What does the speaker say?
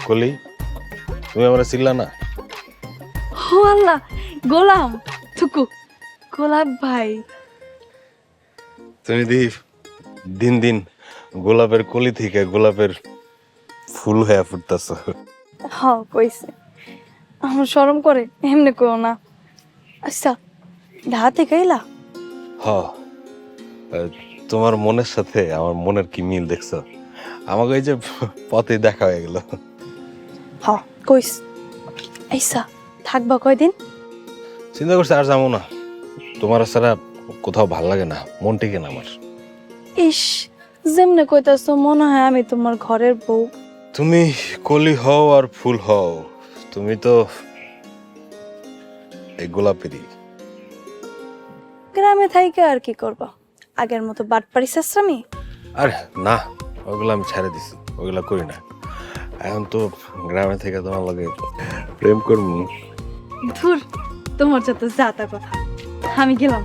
কলি তুমি আমার চিল্লা না? ও আল্লাহ, গোলাম থুকু, গোলাপ ভাই। তুমি দিন দিন গোলাপের কলি থেকে গোলাপের ফুল হয়ে ফুটতেছ। হ কইছে, আমার শরম করে, এমনি করো না। আচ্ছা, ঢাকা থেকে এলা? হ, তোমার মনের সাথে আমার মনের কি মিল দেখছো? আমাকে এই যে পথে দেখা হয়ে গেল। হ কইস। আচ্ছা, থাকবা কয়দিন? চিন্তা করছি আর যাবো না, তোমার ছাড়া কোথাও ভাল লাগে না, মন টিকে না আমার। ইস, যেমনে কইতাছো মনে হয় আমি তোমার ঘরের বউ। তুমি কলি হও আর ফুল হও, তুমি তো এই গোলাপেরই। গ্রামে থাইকে আর কি করবা, আগের মতো বাটপাড়ি শেষরামি? আরে না, ওগুলো আমি ছেড়ে দিছি, ওগুলো করি না। এখন তো গ্রামে থেকে তোমার লাগে প্রেম করবো। ধুর, তোমার যত জাতা কথা। আমি গেলাম।